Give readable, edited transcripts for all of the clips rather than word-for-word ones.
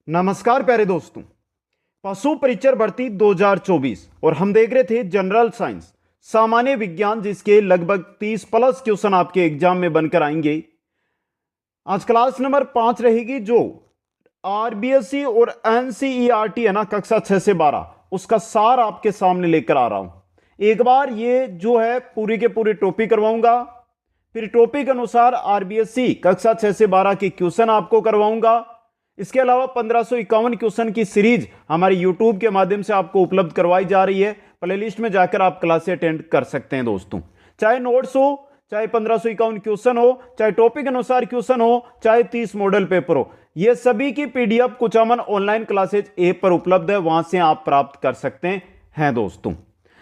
नमस्कार प्यारे दोस्तों। पशु परिचर भर्ती 2024 और हम देख रहे थे जनरल साइंस सामान्य विज्ञान, जिसके लगभग 30 प्लस क्वेश्चन आपके एग्जाम में बनकर आएंगे। आज क्लास नंबर 5 रहेगी, जो आरबीएससी और एनसीईआरटी है ना, कक्षा 6 से 12, उसका सार आपके सामने लेकर आ रहा हूं। एक बार ये जो है पूरी के पूरे टॉपिक करवाऊंगा, फिर टॉपिक अनुसार आरबीएससी कक्षा 6 से 12 के क्वेश्चन आपको करवाऊंगा। इसके अलावा 1551 क्वेश्चन की सीरीज हमारे यूट्यूब के माध्यम से आपको उपलब्ध करवाई जा रही है। प्लेलिस्ट में जाकर आप क्लासें अटेंड कर सकते हैं दोस्तों। चाहे नोट्स हो, चाहे 1551 क्वेश्चन हो, चाहे टॉपिक अनुसार क्वेश्चन हो, चाहे 30 मॉडल पेपर हो, ये सभी की PDF Kuchaman online classes app पर उपलब्ध है, वहां से आप प्राप्त कर सकते हैं दोस्तों।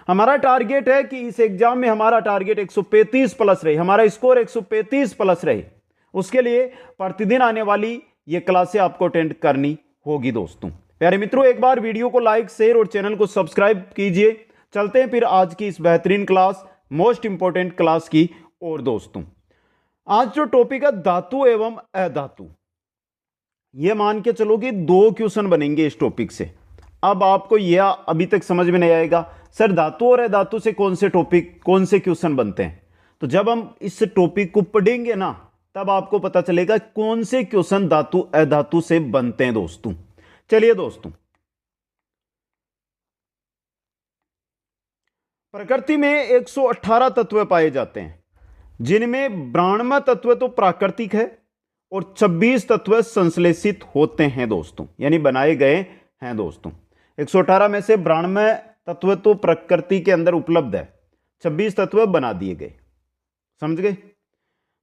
हमारा टारगेट है कि इस एग्जाम में हमारा टारगेट 135 प्लस रहे, हमारा स्कोर 135 प्लस रहे। उसके लिए प्रतिदिन आने वाली ये क्लासें आपको अटेंड करनी होगी दोस्तों। प्यारे मित्रों, एक बार वीडियो को लाइक, शेयर और चैनल को सब्सक्राइब कीजिए। चलते हैं फिर आज की इस बेहतरीन क्लास, मोस्ट इंपॉर्टेंट क्लास की और दोस्तों। आज जो टॉपिक है धातु एवं अधातु, ये मान के चलो कि 2 क्वेश्चन बनेंगे इस टॉपिक से। अब आपको यह अभी तक समझ में नहीं आएगा सर धातु और अधातु से कौन से टॉपिक, कौन से क्वेश्चन बनते हैं। तो जब हम इस टॉपिक को पढ़ेंगे ना, तब आपको पता चलेगा कौन से क्वेश्चन धातु अधातु से बनते हैं दोस्तों। चलिए दोस्तों, प्रकृति में 118 तत्व पाए जाते हैं, जिनमें 92 तत्व तो प्राकृतिक है और 26 तत्व संश्लेषित होते हैं दोस्तों, यानी बनाए गए हैं दोस्तों। 118 में से 92 तत्व तो प्रकृति के अंदर उपलब्ध है, 26 तत्व बना दिए गए। समझ गए।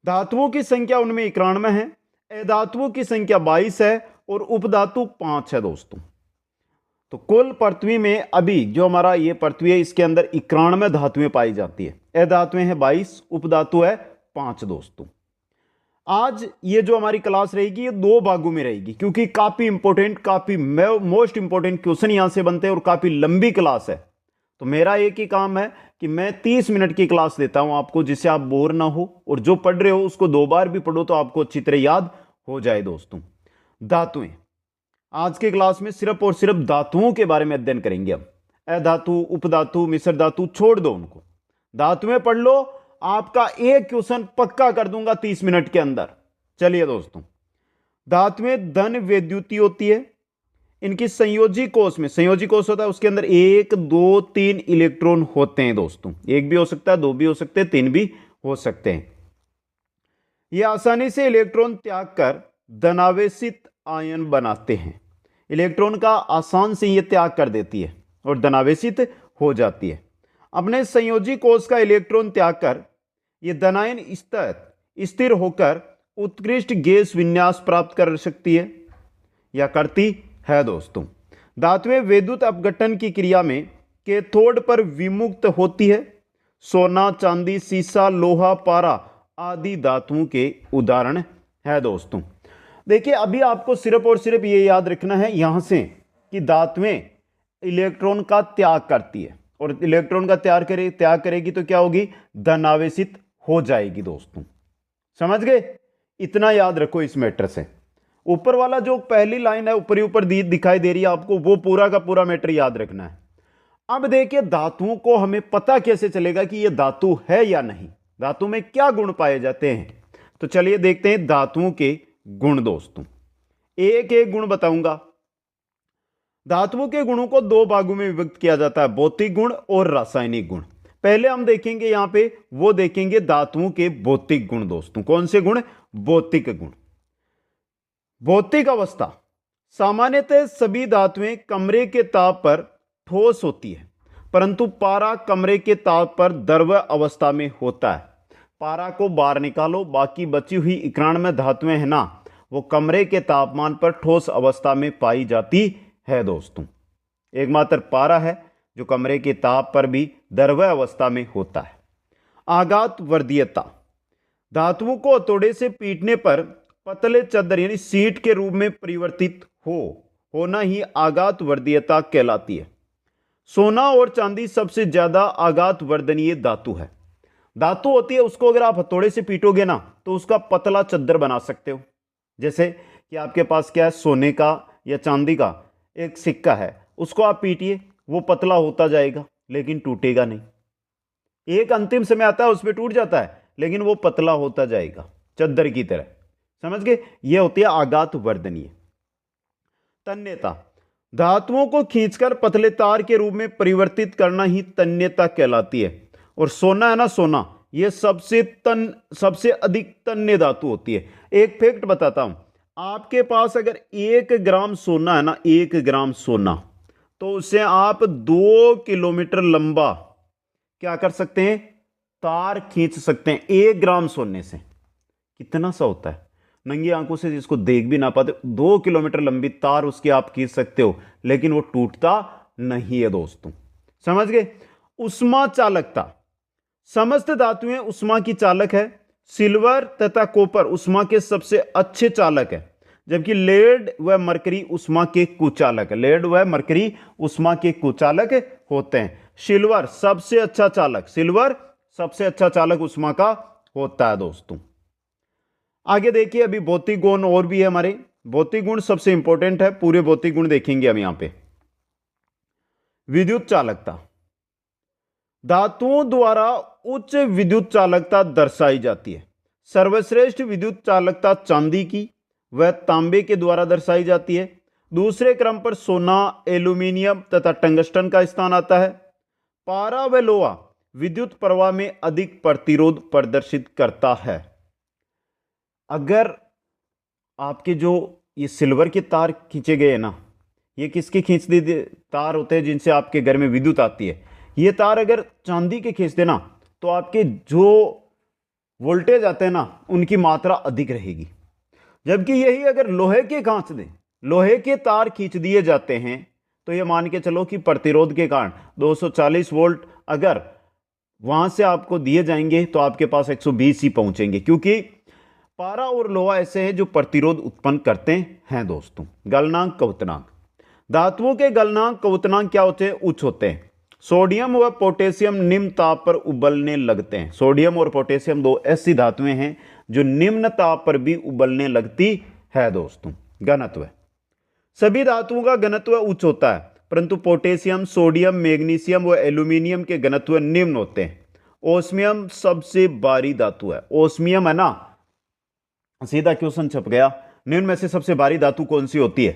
धातुओं की संख्या उनमें 91 है, अधातुओं की संख्या 22 है और उपधातु 5 है दोस्तों। तो कुल पृथ्वी में अभी जो हमारा ये पृथ्वी है, इसके अंदर 91 धातुएं पाई जाती है। अधातुएं हैं 22, उपधातु है 5 दोस्तों। आज ये जो हमारी क्लास रहेगी, ये 2 भागों में रहेगी, क्योंकि काफी इंपॉर्टेंट, काफी मोस्ट इंपॉर्टेंट क्वेश्चन यहां से बनते हैं और काफी लंबी क्लास है। तो मेरा एक ही काम है कि मैं 30 मिनट की क्लास देता हूं आपको, जिससे आप बोर ना हो और जो पढ़ रहे हो उसको 2 बार भी पढ़ो तो आपको अच्छी तरह याद हो जाए दोस्तों। धातुएं, आज के क्लास में सिर्फ और सिर्फ धातुओं के बारे में अध्ययन करेंगे हम। अधातु, उपधातु, मिश्र धातु छोड़ दो उनको, धातुएं पढ़ लो। आपका एक क्वेश्चन पक्का कर दूंगा 30 मिनट के अंदर। चलिए दोस्तों, धातुएं धन वैद्युतीय होती है। इनकी संयोजी कोष में, संयोजी कोष होता है, उसके अंदर 1, 2, 3 इलेक्ट्रॉन होते हैं दोस्तों। 1 भी हो सकता है, 2 भी हो सकते हैं, 3 भी हो सकते हैं। यह आसानी से इलेक्ट्रॉन त्याग कर धनावेशित आयन बनाते हैं। इलेक्ट्रॉन का आसान से यह त्याग कर देती है और धनावेशित हो जाती है। अपने संयोजी कोष का इलेक्ट्रॉन त्याग कर यह धनायन स्थिर होकर उत्कृष्ट गैस विन्यास प्राप्त कर सकती है या करती है दोस्तों। धातुएं विद्युत अपघटन की क्रिया में कैथोड पर विमुक्त होती है। सोना, चांदी, सीसा, लोहा, पारा आदि धातुओं के उदाहरण है दोस्तों। देखिए, अभी आपको सिर्फ और सिर्फ ये याद रखना है यहां से कि धातुएं इलेक्ट्रॉन का त्याग करती है, और इलेक्ट्रॉन का त्याग करेगी तो क्या होगी, धनावेशित हो जाएगी दोस्तों। समझ गए। इतना याद रखो इस मैटर से। ऊपर वाला जो पहली लाइन है ऊपर ही ऊपर दिखाई दे रही है आपको, वो पूरा का पूरा मैटर याद रखना है। अब देखिए, धातुओं को हमें पता कैसे चलेगा कि ये धातु है या नहीं, धातु में क्या गुण पाए जाते हैं। तो चलिए देखते हैं धातुओं के गुण दोस्तों। एक एक गुण बताऊंगा। धातुओं के गुणों को 2 भागों में विभक्त किया जाता है, भौतिक गुण और रासायनिक गुण। पहले हम देखेंगे यहां पे, वो देखेंगे धातुओं के भौतिक गुण दोस्तों। कौन से गुण? भौतिक गुण। भौतिक अवस्था, सामान्यतः सभी धातुएं कमरे के ताप पर ठोस होती है, परंतु पारा कमरे के ताप पर द्रव अवस्था में होता है। पारा को बाहर निकालो, बाकी बची हुई 91 धातुएं हैं ना, वो कमरे के तापमान पर ठोस अवस्था में पाई जाती है दोस्तों। एकमात्र पारा है जो कमरे के ताप पर भी द्रव अवस्था में होता है। आघात वर्धीयता, धातुओं को हथौड़े से पीटने पर पतले चद्दर यानी सीट के रूप में परिवर्तित होना ही आघात वर्धीयता कहलाती है। सोना और चांदी सबसे ज्यादा आघात वर्धनीय धातु है। धातु होती है, उसको अगर आप हथौड़े से पीटोगे ना तो उसका पतला चद्दर बना सकते हो। जैसे कि आपके पास क्या है, सोने का या चांदी का एक सिक्का है, उसको आप पीटिए, वो पतला होता जाएगा लेकिन टूटेगा नहीं। एक अंतिम समय आता है उसमें टूट जाता है लेकिन वो पतला होता जाएगा चद्दर की तरह। समझ गए? ये होती है आघात वर्धनीय। तन्यता, धातुओं को खींचकर पतले तार के रूप में परिवर्तित करना ही तन्यता कहलाती है। और सोना है ना, सोना, ये सबसे अधिक तन्य धातु होती है। एक फैक्ट बताता हूं, आपके पास अगर 1 ग्राम सोना है ना, 1 ग्राम सोना, तो उससे आप 2 किलोमीटर लंबा क्या कर सकते हैं, तार खींच सकते हैं 1 ग्राम सोने से। कितना सा होता है, नंगी आंखों से जिसको देख भी ना पाते, 2 किलोमीटर लंबी तार उसकी आप खींच सकते हो, लेकिन वो टूटता नहीं है दोस्तों। समझ गए? उष्मा चालकता, समस्त धातुएं उष्मा की चालक है। सिल्वर तथा कॉपर उष्मा के सबसे अच्छे चालक है, जबकि लेड व मरकरी उष्मा के कुचालक है। लेड व मरकरी उष्मा के कुचालक होते हैं। सिल्वर सबसे अच्छा चालक, सिल्वर सबसे अच्छा चालक उष्मा का होता है दोस्तों। आगे देखिए, अभी भौतिक गुण और भी है हमारे। भौतिक गुण सबसे इंपॉर्टेंट है, पूरे भौतिक गुण देखेंगे हम यहां पे। विद्युत चालकता, धातुओं द्वारा उच्च विद्युत चालकता दर्शाई जाती है। सर्वश्रेष्ठ विद्युत चालकता चांदी की व तांबे के द्वारा दर्शाई जाती है। दूसरे क्रम पर सोना, एल्यूमिनियम तथा टंगस्टन का स्थान आता है। पारा व लोहा विद्युत प्रवाह में अधिक प्रतिरोध प्रदर्शित करता है। अगर आपके जो ये सिल्वर के तार खींचे गए ना, ये किसके खींच दी तार होते हैं जिनसे आपके घर में विद्युत आती है। ये तार अगर चांदी के खींच देना तो आपके जो वोल्टेज आते हैं ना, उनकी मात्रा अधिक रहेगी। जबकि यही अगर लोहे के खींच दें, लोहे के तार खींच दिए जाते हैं, तो ये मान के चलो कि प्रतिरोध के कारण 240 वोल्ट अगर वहां से आपको दिए जाएंगे तो आपके पास 120 ही पहुंचेंगे, क्योंकि पारा और लोहा ऐसे हैं जो प्रतिरोध उत्पन्न करते हैं दोस्तों। गलनांक, क्वथनांक, धातुओं के गलनांक क्वथनांक क्या होते हैं, उच्च होते हैं। सोडियम व पोटेशियम निम्न ताप पर उबलने लगते हैं। सोडियम और पोटेशियम दो ऐसी धातुएं हैं जो निम्न ताप पर भी उबलने लगती है दोस्तों। घनत्व, सभी धातुओं का घनत्व उच्च होता है, परंतु पोटेशियम, सोडियम, मैग्नीशियम व एल्यूमिनियम के घनत्व निम्न होते हैं। ओस्मियम सबसे भारी धातु है। ओस्मियम है ना, सीधा क्वेश्चन छप गया, निम्न में से सबसे भारी धातु कौन सी होती है?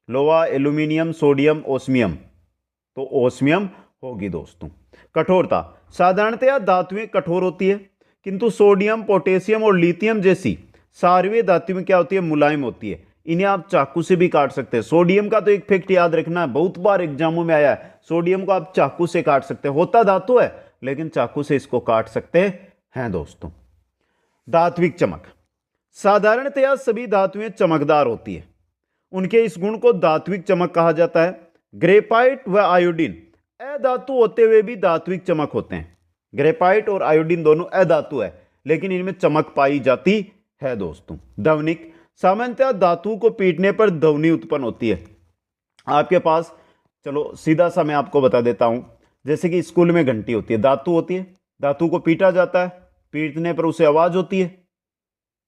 लोहा, एल्यूमिनियम, सोडियम, ओस्मियम, तो ओस्मियम होगी दोस्तों। कठोरता, साधारणतया धातुएं कठोर होती है, किंतु सोडियम, पोटेशियम और लिथियम जैसी सार्वीय धातुएं क्या होती है, मुलायम होती है। इन्हें आप चाकू से भी काट सकते हैं। सोडियम का तो एक फैक्ट याद रखना है, बहुत बार एग्जामों में आया है, सोडियम को आप चाकू से काट सकते हैं। होता धातु है लेकिन चाकू से इसको काट सकते हैं दोस्तों। धात्विक चमक, साधारणतया सभी धातुएं चमकदार होती है, उनके इस गुण को धात्विक चमक कहा जाता है। ग्रेफाइट व आयोडीन अधातु होते हुए भी धात्विक चमक होते हैं। ग्रेफाइट और आयोडीन दोनों अधातु है लेकिन इनमें चमक पाई जाती है दोस्तों। ध्वनिक, सामान्यतः धातु को पीटने पर ध्वनि उत्पन्न होती है। आपके पास, चलो सीधा सा मैं आपको बता देता हूं, जैसे कि स्कूल में घंटी होती है, धातु होती है, धातु को पीटा जाता है, पीटने पर उसे आवाज होती है,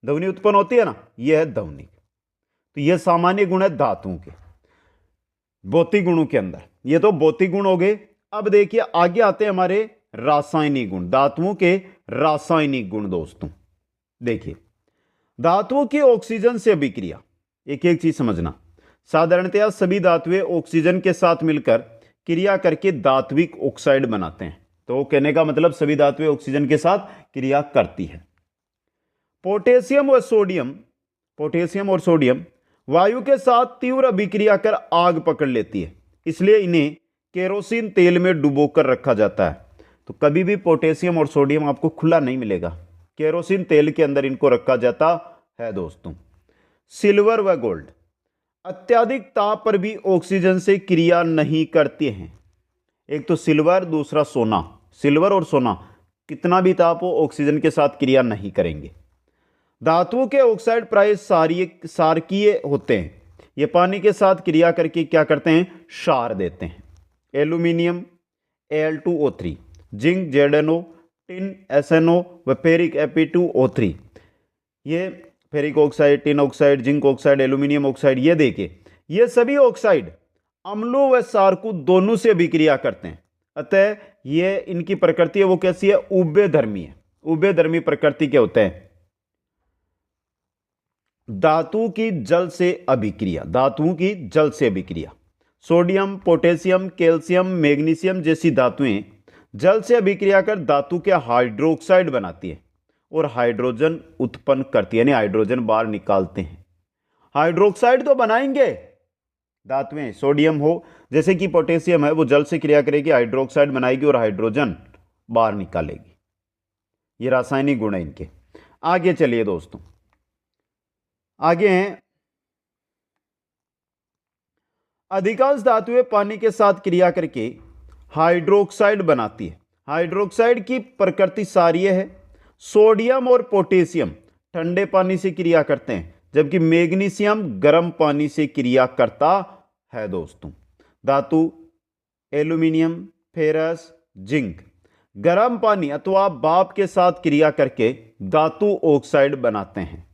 ध्वनि उत्पन्न होती है ना, यह है ध्वनिक। तो यह सामान्य गुण है धातुओं के। भौतिक गुणों के अंदर ये तो भौतिक गुण हो गए। अब देखिए आगे आते हैं हमारे रासायनिक गुण, धातुओं के रासायनिक गुण दोस्तों। देखिए, धातुओं की ऑक्सीजन से अभिक्रिया, एक एक चीज समझना। साधारणतया सभी धातुएं ऑक्सीजन के साथ मिलकर क्रिया करके धात्विक ऑक्साइड बनाते हैं। तो कहने का मतलब सभी धातुएं ऑक्सीजन के साथ क्रिया करती है। पोटेशियम और सोडियम वायु के साथ तीव्र अभिक्रिया कर आग पकड़ लेती है, इसलिए इन्हें केरोसिन तेल में डुबोकर रखा जाता है। तो कभी भी पोटेशियम और सोडियम आपको खुला नहीं मिलेगा, केरोसिन तेल के अंदर इनको रखा जाता है दोस्तों। सिल्वर व गोल्ड अत्यधिक ताप पर भी ऑक्सीजन से क्रिया नहीं करते हैं। एक तो सिल्वर, दूसरा सोना। सिल्वर और सोना कितना भी ताप हो ऑक्सीजन के साथ क्रिया नहीं करेंगे। धातुओं के ऑक्साइड प्राय सारकीय होते हैं, ये पानी के साथ क्रिया करके क्या करते हैं, क्षार देते हैं। Aluminium Al2O3, zinc ZnO, tin SnO व फेरिक Fe2O3, ये ferric oxide, tin oxide, zinc oxide, aluminium oxide, ये देखिए ये सभी ऑक्साइड अम्लों व क्षारकों दोनों से अभिक्रिया करते हैं। अतः ये इनकी प्रकृति है वो कैसी है, उभयधर्मी है, उभयधर्मी प्रकृति के होते हैं। धातु की जल से अभिक्रिया, धातुओं की जल से अभिक्रिया, सोडियम, पोटेशियम, कैल्शियम, मैग्नीशियम जैसी धातुएं जल से अभिक्रिया कर धातु के हाइड्रोक्साइड बनाती है और हाइड्रोजन उत्पन्न करती है, यानी हाइड्रोजन बाहर निकालते हैं। हाइड्रोक्साइड तो बनाएंगे धातुएं, सोडियम हो जैसे कि पोटेशियम है, वो जल से क्रिया करेगी, हाइड्रोक्साइड बनाएगी और हाइड्रोजन बाहर निकालेगी। ये रासायनिक गुण है इनके। आगे चलिए दोस्तों, आगे हैं अधिकांश धातुएं पानी के साथ क्रिया करके हाइड्रोक्साइड बनाती है। हाइड्रोक्साइड की प्रकृति क्षारीय है। सोडियम और पोटेशियम ठंडे पानी से क्रिया करते हैं, जबकि मैग्नीशियम गर्म पानी से क्रिया करता है दोस्तों। धातु एल्यूमिनियम, फेरस, जिंक गर्म पानी अथवा भाप के साथ क्रिया करके धातु ऑक्साइड बनाते हैं।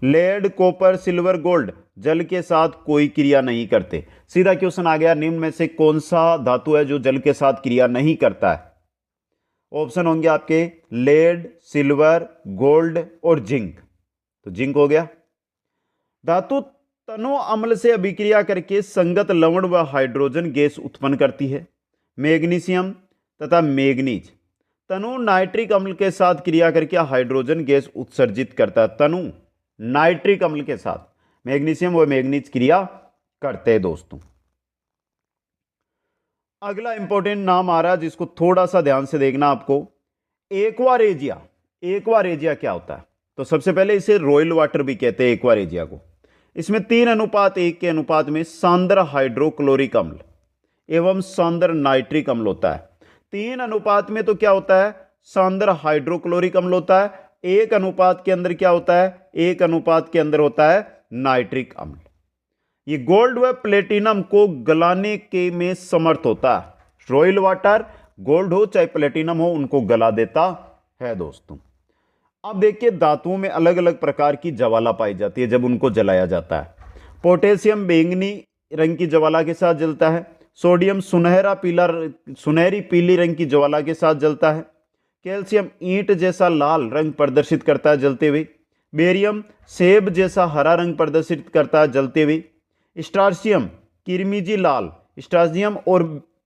लेड, कॉपर, सिल्वर, गोल्ड जल के साथ कोई क्रिया नहीं करते। सीधा क्वेश्चन आ गया, निम्न में से कौन सा धातु है जो जल के साथ क्रिया नहीं करता है? ऑप्शन होंगे आपके लेड, सिल्वर, गोल्ड और जिंक। तो जिंक हो गया। धातु तनो अम्ल से अभिक्रिया करके संगत लवण व हाइड्रोजन गैस उत्पन्न करती है। मैग्नीशियम तथा मैग्नीज तनु नाइट्रिक अम्ल के साथ क्रिया करके हाइड्रोजन गैस उत्सर्जित करता है। तनु नाइट्रिक अम्ल के साथ मैग्नीशियम व मैग्नीज क्रिया करते हैं दोस्तों। अगला इंपॉर्टेंट नाम आ रहा है जिसको थोड़ा सा ध्यान से देखना आपको, एक्वारेजिया। एक्वारेजिया क्या होता है? तो सबसे पहले इसे रॉयल वाटर भी कहते हैं एक्वारेजिया को। इसमें 3:1 के अनुपात में सांद्र हाइड्रोक्लोरिक अम्ल एवं सांद्र नाइट्रिक अम्ल होता है। 3 अनुपात में तो क्या होता है? सांद्र हाइड्रोक्लोरिक अम्ल होता है। 1 अनुपात के अंदर क्या होता है? 1 अनुपात के अंदर होता है नाइट्रिक अम्ल। ये गोल्ड व प्लेटिनम को गलाने के में समर्थ होता है। रॉयल वाटर गोल्ड हो चाहे प्लेटिनम हो, उनको गला देता है दोस्तों। अब देखिए धातुओं में अलग अलग प्रकार की ज्वाला पाई जाती है जब उनको जलाया जाता है। पोटेशियम बैंगनी रंग की ज्वाला के साथ जलता है। सोडियम सुनहरी पीली रंग की ज्वाला के साथ जलता है। कैल्शियम ईंट जैसा लाल रंग प्रदर्शित करता है जलते हुए। बेरियम सेब जैसा हरा रंग प्रदर्शित करता है जलते हुए। स्ट्रासियम किरमिजी लाल, स्ट्रासियम और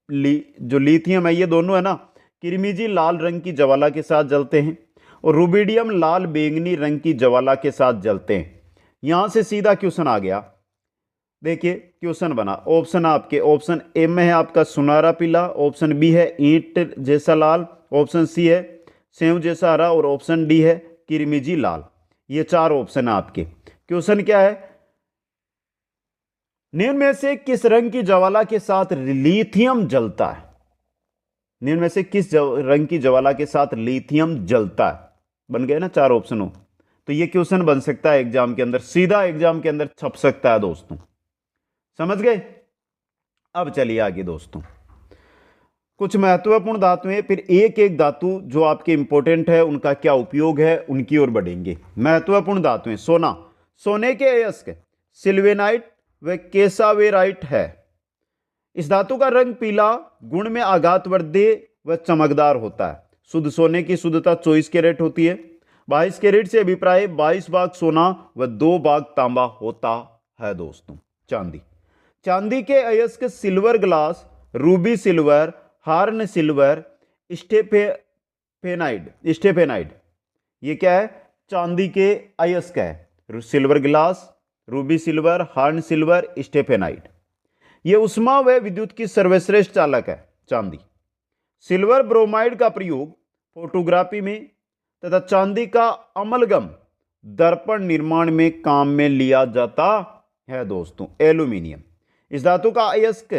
जो लिथियम है ये दोनों है ना, किरमिजी लाल रंग की ज्वाला के साथ जलते हैं। और रुबिडियम लाल बैंगनी रंग की ज्वाला के साथ जलते हैं। यहां से सीधा क्वेश्चन आ गया। देखिए क्वेश्चन बना, ऑप्शन आपके ऑप्शन ए में है आपका सुनहरा पीला, ऑप्शन बी है ईंट जैसा लाल, ऑप्शन सी है सेव जैसा हरा और ऑप्शन डी है किरमिजी लाल। ये 4 ऑप्शन है आपके। क्वेश्चन क्या है? निम्न में से किस रंग की ज्वाला के साथ लिथियम जलता है? निम्न में से किस रंग की ज्वाला के साथ लिथियम जलता है? बन गए ना 4 ऑप्शन हो। तो ये क्वेश्चन बन सकता है एग्जाम के अंदर, सीधा एग्जाम के अंदर छप सकता है दोस्तों। समझ गए? अब चलिए आगे दोस्तों, कुछ महत्वपूर्ण धातुएं, फिर एक एक धातु जो आपके इंपॉर्टेंट है उनका क्या उपयोग है उनकी ओर बढ़ेंगे। महत्वपूर्ण धातुएं, सोना, सोने के अयस्क सिल्वेनाइट व केसावेराइट है। इस धातु का रंग पीला, गुण में आघातवर्धी व चमकदार होता है। शुद्ध सोने की शुद्धता 24 कैरेट होती है। 22 कैरेट से अभिप्राय 22 भाग सोना व 2 भाग तांबा होता है दोस्तों। चांदी, चांदी के अयस्क silver glass, ruby silver, horn silver, stephanite ये क्या है? चांदी के अयस्क है। Silver glass, ruby silver, horn silver, stephanite. ये उष्मा व विद्युत की सर्वश्रेष्ठ चालक है चांदी। सिल्वर ब्रोमाइड का प्रयोग फोटोग्राफी में तथा चांदी का अमलगम दर्पण निर्माण में काम में लिया जाता है दोस्तों। एल्यूमिनियम, इस धातु का अयस्क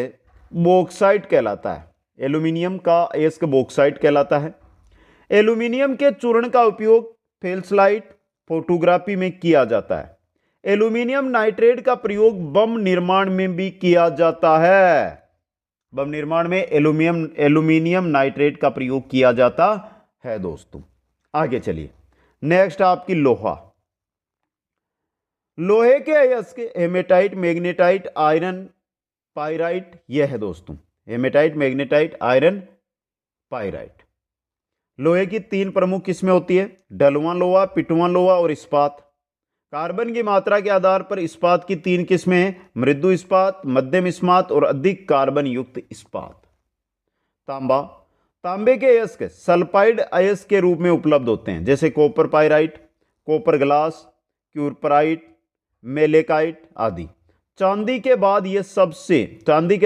बॉक्साइट कहलाता है। एल्यूमिनियम का अयस्क बॉक्साइट कहलाता है। एल्यूमिनियम के चूर्ण का उपयोग फेल्सलाइट फोटोग्राफी में किया जाता है। एल्यूमिनियम नाइट्रेट का प्रयोग बम निर्माण में भी किया जाता है। बम निर्माण में एल्यूमिनियम नाइट्रेट का प्रयोग किया जाता है दोस्तों। आगे चलिए, नेक्स्ट आपकी लोहा। लोहे के अयस्क हेमेटाइट, मैग्नेटाइट, आयरन, पाइराइट, यह है दोस्तों, हेमेटाइट, मैग्नेटाइट, आयरन, पाइराइट। लोहे की 3 प्रमुख किस्में होती है, ढलुआ लोहा, पिटुआ लोहा और इस्पात। कार्बन की मात्रा के आधार पर इस्पात की 3 किस्में हैं, मृदु इस्पात, मध्यम इस्पात और अधिक कार्बन युक्त इस्पात। तांबा, तांबे के अयस्क सल्फाइड अयस्क के रूप में उपलब्ध होते हैं, जैसे copper pyrite, copper glass, cuprite, malachite आदि। चांदी के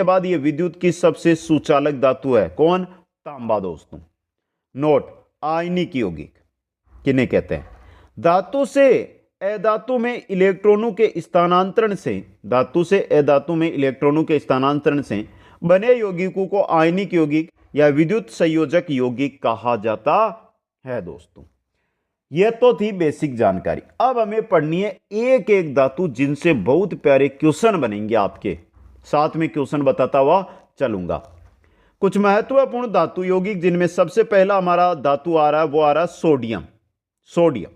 बाद यह विद्युत की सबसे सुचालक धातु है। कौन? तांबा दोस्तों। नोट, आयनिक यौगिक किन्हें कहते हैं? धातु से अधातु में इलेक्ट्रॉनों के स्थानांतरण से बने यौगिकों को आयनिक यौगिक या विद्युत संयोजक यौगिक कहा जाता है दोस्तों। यह तो थी बेसिक जानकारी। अब हमें पढ़नी है एक एक धातु, जिनसे बहुत प्यारे क्वेश्चन बनेंगे आपके साथ में, क्वेश्चन बताता हुआ चलूंगा। कुछ महत्वपूर्ण धातु यौगिक, जिनमें सबसे पहला हमारा धातु आ रहा है, वो आ रहा है सोडियम।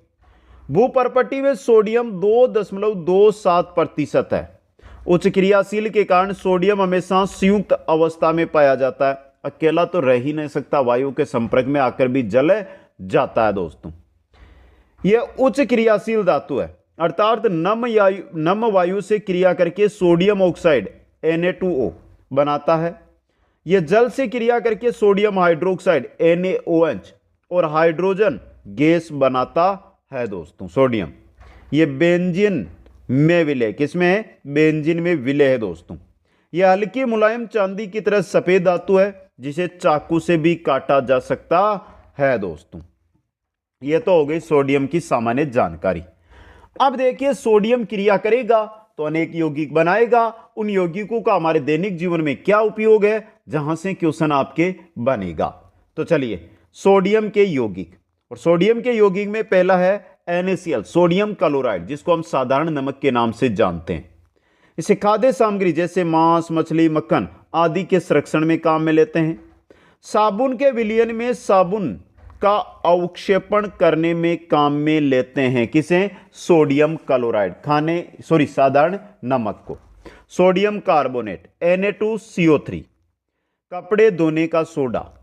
भूपर्पटी में सोडियम 2.27% है। उच्च क्रियाशील के कारण सोडियम हमेशा संयुक्त अवस्था में पाया जाता है, अकेला तो रह ही नहीं सकता, वायु के संपर्क में आकर भी जल जाता है दोस्तों। यह उच्च क्रियाशील धातु है, अर्थात नम वायु से क्रिया करके सोडियम ऑक्साइड Na2O बनाता है। यह जल से क्रिया करके सोडियम हाइड्रोक्साइड NaOH और हाइड्रोजन गैस बनाता है दोस्तों। सोडियम यह बेंजीन में विलय, किसमें है? बेंजीन में विलय है दोस्तों। यह हल्की मुलायम चांदी की तरह सफेद धातु है, जिसे चाकू से भी काटा जा सकता है दोस्तों। यह तो हो गई सोडियम की सामान्य जानकारी। अब देखिए, सोडियम क्रिया करेगा तो अनेक यौगिक बनाएगा। उन यौगिकों का हमारे दैनिक जीवन में क्या उपयोग है, जहां से क्वेश्चन आपके बनेगा। तो चलिए, सोडियम के यौगिक, और सोडियम के यौगिक में पहला है NaCl, सोडियम क्लोराइड, जिसको हम साधारण नमक के नाम से जानते हैं। इसे खाद्य सामग्री जैसे मांस, मछली, मक्खन आदि के संरक्षण में काम में लेते हैं। साबुन के विलयन में साबुन का अवक्षेपण करने में काम में लेते हैं। किसे? सोडियम क्लोराइड, साधारण नमक को। सोडियम कार्बोनेट Na2CO3, कपड़े धोने का सोडा,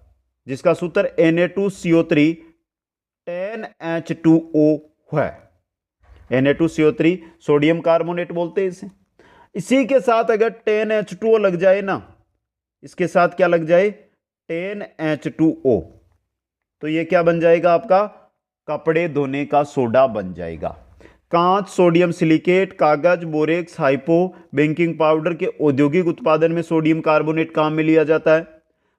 जिसका सूत्र Na2CO3 10H2O है। Na2CO3 सोडियम कार्बोनेट बोलते हैं इसे। इसी के साथ अगर 10H2O लग जाए ना, इसके साथ क्या लग जाए? 10H2O, तो ये क्या बन जाएगा आपका? कपड़े धोने का सोडा बन जाएगा। कांच, सोडियम सिलिकेट, कागज, बोरेक्स, हाइपो, बेकिंग पाउडर के औद्योगिक उत्पादन में सोडियम कार्बोनेट काम में लिया जाता है।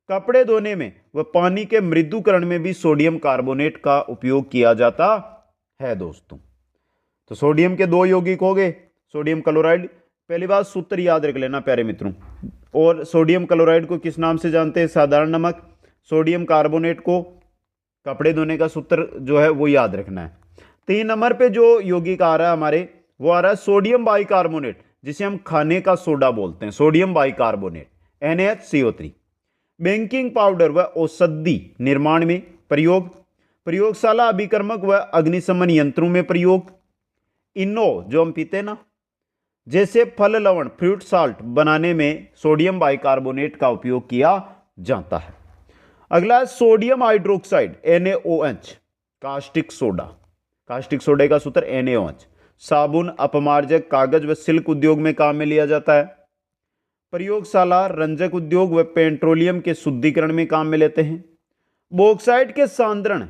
कपड़े धोने में व पानी के मृदुकरण में भी सोडियम कार्बोनेट का उपयोग किया जाता है दोस्तों। तो सोडियम के 2 यौगिक हो गए, सोडियम क्लोराइड। पहली बात सूत्र याद रख लेना प्यारे मित्रों। और सोडियम क्लोराइड को किस नाम से जानते हैं? साधारण नमक। सोडियम कार्बोनेट को कपड़े धोने का सूत्र जो है वो याद रखना है। 3 नंबर पे जो यौगिक आ रहा है हमारे, वो आ रहा है सोडियम बाइकार्बोनेट, जिसे हम खाने का सोडा बोलते हैं, sodium bicarbonate NaCO3। Baking powder व औषधि निर्माण में प्रयोग, प्रयोगशाला अभिकर्मक व अग्निशमन यंत्रों में प्रयोग। इनो जो हम पीते हैं ना, जैसे फल लवण, फ्रूट साल्ट बनाने में सोडियम बाइकार्बोनेट का उपयोग किया जाता है। अगला sodium hydroxide NaOH, caustic soda का सूत्र NaOH। साबुन, अपमार्जक, कागज व सिल्क उद्योग में काम में लिया जाता है। प्रयोगशाला, रंजक उद्योग व पेट्रोलियम के शुद्धिकरण में काम में लेते हैं। बॉक्साइट के सांद्रण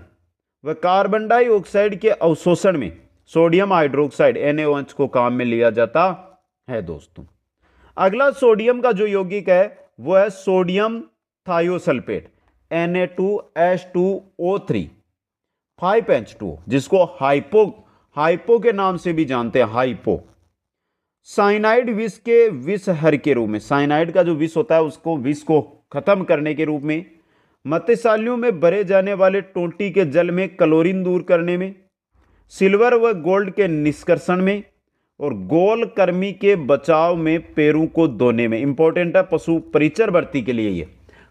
व कार्बन डाइऑक्साइड के अवशोषण में सोडियम हाइड्रोक्साइड NaOH को काम में लिया जाता है दोस्तों। अगला सोडियम का जो यौगिक है वो है सोडियम थायोसल्फेट Na2H2O3 5H2O, जिसको हाइपो के नाम से भी जानते हैं, हाइपो। साइनाइड विष के विषहर के रूप में, साइनाइड का जो विष होता है उसको, विष को खत्म करने के रूप में। मत्स्यशालियों में भरे जाने वाले टोंटी के जल में क्लोरीन दूर करने में। सिल्वर व गोल्ड के निष्कर्षण में। और गोल कर्मी के बचाव में पैरों को धोने में। इंपॉर्टेंट है पशु परिचर भर्ती के लिए। ये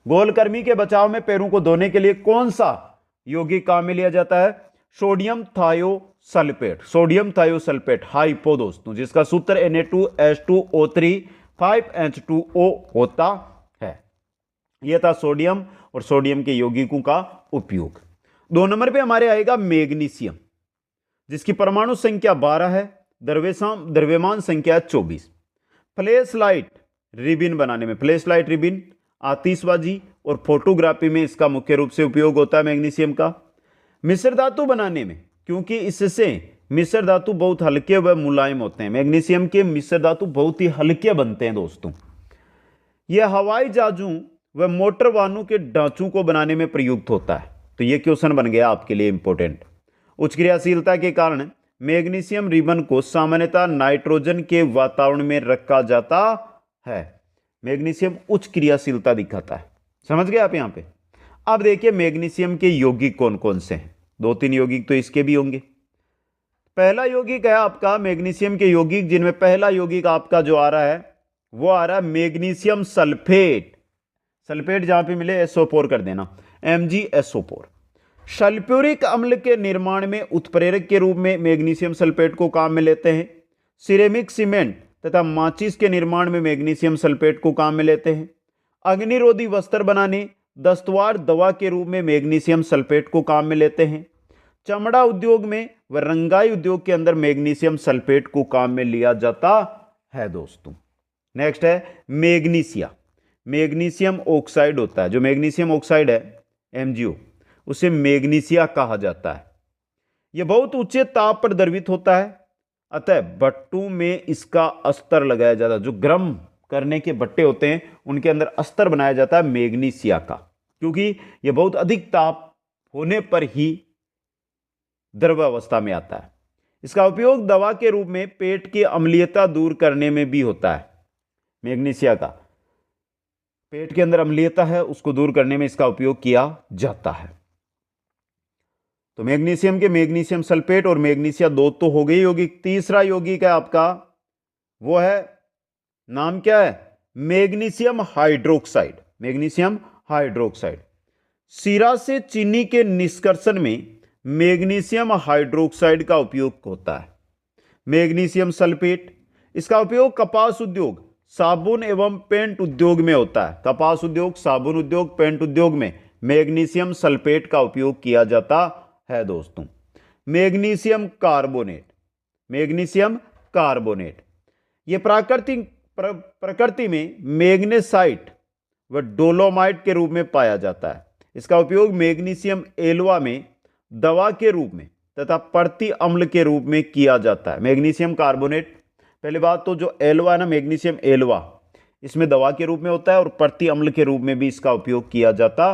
गोल कर्मी के बचाव में पैरों को धोने के लिए कौन सा यौगिक काम में लिया जाता है? Sodium thiosulphate, sodium thiosulphate hypo दोस्तों, जिसका सूत्र Na2H2O3 5H2O होता है। यह था सोडियम और सोडियम के यौगिकों का उपयोग। 2 नंबर पे हमारे आएगा मैग्नीशियम, जिसकी परमाणु संख्या 12 है, द्रव्यमान संख्या 24। फ्लैश लाइट रिबिन बनाने में, फ्लैश लाइट रिबिन, आतिशबाजी और फोटोग्राफी में इसका मुख्य रूप से उपयोग होता है मैग्नीशियम का। मिश्र धातु बनाने में, क्योंकि इससे मिश्र धातु बहुत हल्के व मुलायम होते हैं, मैग्नीशियम के मिश्र धातु बहुत ही हल्के बनते हैं दोस्तों। यह हवाई जहाजों व मोटर वाहनों के ढांचों को बनाने में प्रयुक्त होता है। तो यह क्वेश्चन बन गया आपके लिए इंपॉर्टेंट। उच्च क्रियाशीलता के कारण मैग्नीशियम रिबन को सामान्यतः नाइट्रोजन के वातावरण में रखा जाता है। मैग्नीशियम उच्च क्रियाशीलता दिखाता है, समझ गए आप यहां पे। अब देखिए मैग्नीशियम के यौगिक कौन कौन से हैं। 2-3 यौगिक तो इसके भी होंगे। पहला यौगिक है आपका मैग्नीशियम के यौगिक, जिनमें पहला यौगिक आपका जो आ रहा है वो आ रहा है मैग्नीशियम सल्फेट। सल्फेट जहां पे मिले SO4 कर देना, MgSO4। सल्फ्यूरिक अम्ल के निर्माण में उत्प्रेरक के रूप में मैग्नीशियम सल्फेट को काम में लेते हैं। सिरेमिक सीमेंट तथा माचिस के निर्माण में मैग्नीशियम सल्फेट को काम में लेते हैं। अग्निरोधी वस्त्र बनाने, दस्तवार, दवा के रूप में मैग्नीशियम सल्फेट को काम में लेते हैं। चमड़ा उद्योग में व रंगाई उद्योग के अंदर मैग्नीशियम सल्फेट को काम में लिया जाता है दोस्तों। नेक्स्ट है मैग्नीशिया। मैग्नीशियम ऑक्साइड होता है, जो मैग्नीशियम ऑक्साइड है MgO, उसे मैग्नीशिया कहा जाता है। यह बहुत ऊंचे ताप पर द्रवित होता है, अतः भट्टों में इसका अस्तर लगाया जाता है। जो गर्म करने के भट्टे होते हैं उनके अंदर अस्तर बनाया जाता है मैग्नीशिया का, क्योंकि यह बहुत अधिक ताप होने पर ही द्रव अवस्था में आता है। इसका उपयोग दवा के रूप में पेट की अम्लीयता दूर करने में भी होता है। मैग्नीशिया का पेट के अंदर अम्लीयता है, उसको दूर करने में इसका उपयोग किया जाता है। तो मैग्नीशियम के मैग्नीशियम सल्फेट और मैग्नीशिया 2 तो हो गई यौगिक। तीसरा यौगिक है आपका, वो है, नाम क्या है, मैग्नीशियम हाइड्रोक्साइड। Magnesium hydroxide. शीरा से चीनी के निष्कर्षण में मैग्नीशियम हाइड्रोक्साइड का उपयोग होता है। मैग्नीशियम सल्फेट, इसका उपयोग कपास उद्योग, साबुन एवं पेंट उद्योग में होता है। कपास उद्योग, साबुन उद्योग, पेंट उद्योग में मैग्नीशियम सल्फेट का उपयोग किया जाता है दोस्तों। मैग्नीशियम कार्बोनेट, मैग्नीशियम कार्बोनेट, यह प्रकृति में मैग्नेसाइट व डोलोमाइट के रूप में पाया जाता है। इसका उपयोग मैग्नीशियम एल्वा में दवा के रूप में तथा प्रति अम्ल के रूप में किया जाता है। मैग्नीशियम कार्बोनेट, पहली बात तो जो एल्वा है ना, मैग्नीशियम एल्वा, इसमें दवा के रूप में होता है और प्रति अम्ल के रूप में भी इसका उपयोग किया जाता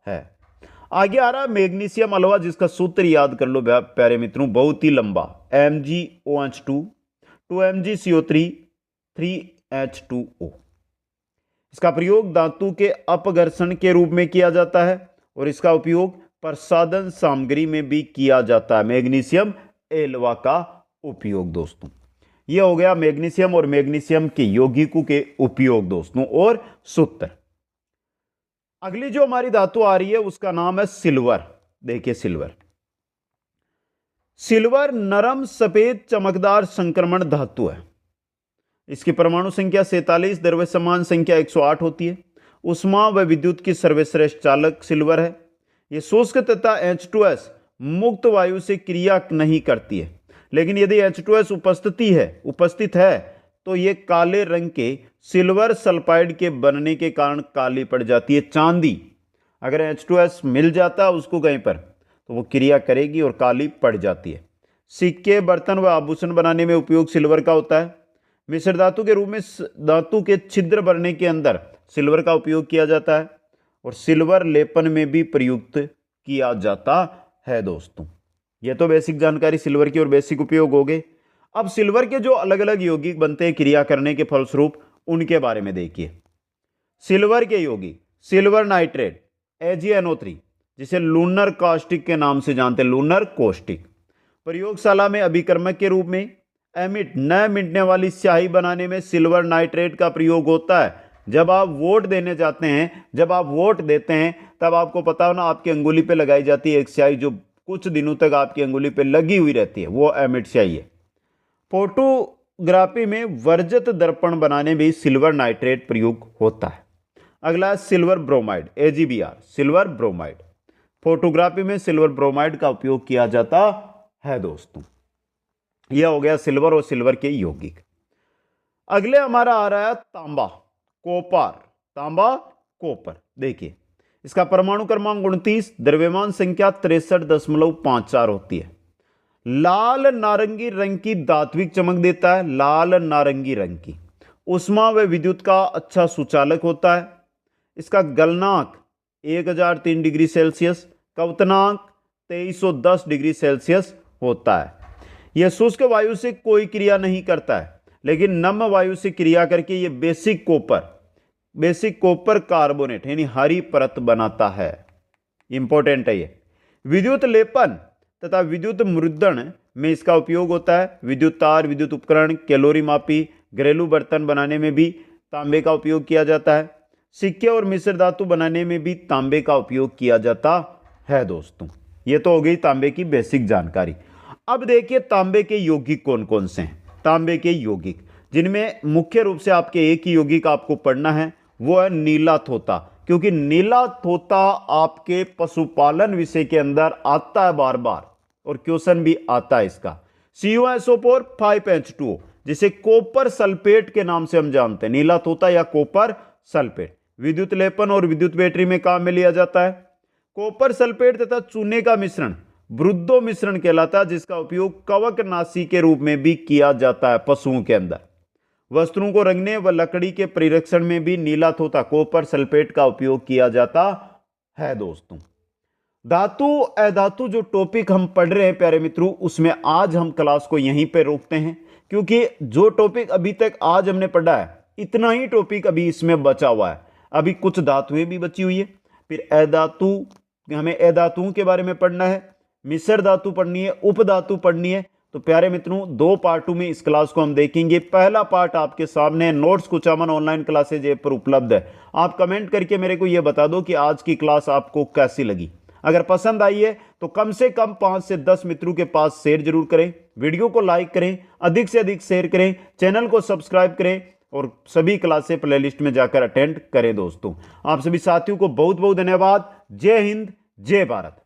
है। आगे आ रहा है मैग्नीशियम अल्वा, जिसका सूत्र याद कर लो प्यारे मित्रों, बहुत ही लंबा, MgOH2 2MgCO3 3H2O। इसका प्रयोग धातु के अपघर्षण के रूप में किया जाता है और इसका उपयोग प्रसाधन सामग्री में भी किया जाता है। मैग्नीशियम एल्वा का उपयोग दोस्तों। यह हो गया मैग्नीशियम और मैग्नीशियम के यौगिकों के उपयोग दोस्तों और सूत्र। अगली जो हमारी धातु आ रही है उसका नाम है सिल्वर। देखिए सिल्वर, सिल्वर नरम सफेद चमकदार संक्रमण धातु है। इसकी परमाणु संख्या 47, द्रव्यमान संख्या 108 होती है। उष्मा व विद्युत की सर्वश्रेष्ठ चालक सिल्वर है। यह शुष्क तथा H2S मुक्त वायु से क्रिया नहीं करती है, लेकिन यदि H2S उपस्थित है तो यह काले रंग के सिल्वर सल्फाइड के बनने के कारण काली पड़ जाती है। चांदी अगर H2S मिल जाता है उसको कहीं पर तो वो क्रिया करेगी और काली पड़ जाती है। सिक्के, बर्तन व आभूषण बनाने में उपयोग सिल्वर का होता है। मिश्र धातु के रूप में धातु के छिद्र भरने के अंदर सिल्वर का उपयोग किया जाता है और सिल्वर लेपन में भी प्रयुक्त किया जाता है दोस्तों। यह तो बेसिक जानकारी सिल्वर की और बेसिक उपयोग हो गए। अब सिल्वर के जो अलग अलग यौगिक बनते हैं क्रिया करने के फलस्वरूप, उनके बारे में देखिए। सिल्वर के यौगिक, सिल्वर नाइट्रेट AgNO3, जिसे लूनर कास्टिक के नाम से जानते हैं, लूनर कॉस्टिक। प्रयोगशाला में अभिकर्मक के रूप में एमिट न मिटने वाली स्याही बनाने में सिल्वर नाइट्रेट का प्रयोग होता है। जब आप वोट देने जाते हैं, जब आप वोट देते हैं तब आपको पता हो ना, आपकी अंगुली पे लगाई जाती है एक स्याही जो कुछ दिनों तक आपकी अंगुली पे लगी हुई रहती है, वो एमिड स्याही है। फोटोग्राफी में वर्जित दर्पण बनाने में सिल्वर नाइट्रेट प्रयोग होता है। अगला है silver bromide, AgBr, silver bromide. Photography में सिल्वर ब्रोमाइड का उपयोग किया जाता है दोस्तों। यह हो गया सिल्वर और सिल्वर के यौगिक। अगले हमारा आ रहा है तांबा, कॉपर, तांबा कॉपर। देखिए इसका परमाणु क्रमांक 29, द्रव्यमान संख्या 63.54 होती है। लाल नारंगी रंग की धात्विक चमक देता है, लाल नारंगी रंग की। उष्मा व विद्युत का अच्छा सुचालक होता है। इसका गलनांक 1003 डिग्री सेल्सियस, कवतनांक 2310 डिग्री सेल्सियस होता है। यह शुष्क वायु से कोई क्रिया नहीं करता है, लेकिन नम वायु से क्रिया करके यह बेसिक कॉपर कार्बोनेट यानी हरी परत बनाता है। इंपॉर्टेंट है ये। विद्युत लेपन तथा विद्युत मुद्रण में इसका उपयोग होता है। विद्युत तार, विद्युत उपकरण, कैलोरी मापी, घरेलू बर्तन बनाने में भी तांबे का उपयोग किया जाता है। सिक्के और मिश्र धातु बनाने में भी तांबे का उपयोग किया जाता है दोस्तों। ये तो हो गई तांबे की बेसिक जानकारी। अब देखिए तांबे के यौगिक कौन कौन से हैं। तांबे के यौगिक जिनमें मुख्य रूप से आपके एक ही यौगिक आपको पढ़ना है, वो है नीला थोता, क्योंकि नीला थोता आपके पशुपालन विषय के अंदर आता है बार बार और क्वेश्चन भी आता है इसका। CuSO4 5H2O, जिसे कॉपर सल्फेट के नाम से हम जानते हैं, नीला तोता या कॉपर सल्फेट। विद्युत लेपन और विद्युत बैटरी में काम में लिया जाता है। कॉपर सल्फेट तथा चूने का मिश्रण ब्रुद्धो मिश्रण कहलाता है, जिसका उपयोग कवकनाशी के रूप में भी किया जाता है पशुओं के अंदर। वस्त्रों को रंगने व लकड़ी के परिरक्षण में भी नीला तोता कॉपर सल्फेट का उपयोग किया जाता है दोस्तों। धातु अधातु जो टॉपिक हम पढ़ रहे हैं प्यारे मित्रों, उसमें आज हम क्लास को यहीं पे रोकते हैं, क्योंकि जो टॉपिक अभी तक आज हमने पढ़ा है इतना ही टॉपिक अभी इसमें बचा हुआ है। अभी कुछ धातुएं भी बची हुई है, फिर अधातु, हमें अधातुओं के बारे में पढ़ना है, मिश्र धातु पढ़नी है, उपधातु पढ़नी है। तो प्यारे मित्रों 2 पार्टों में इस क्लास को हम देखेंगे। पहला पार्ट आपके सामने notes Kuchaman online classes app पर उपलब्ध है। आप कमेंट करके मेरे को यह बता दो कि आज की क्लास आपको कैसी लगी। अगर पसंद आई है तो कम से कम 5 से 10 मित्रों के पास शेयर जरूर करें, वीडियो को लाइक करें, अधिक से अधिक शेयर करें, चैनल को सब्सक्राइब करें और सभी क्लासें प्लेलिस्ट में जाकर अटेंड करें दोस्तों। आप सभी साथियों को बहुत बहुत धन्यवाद। जय हिंद, जय भारत।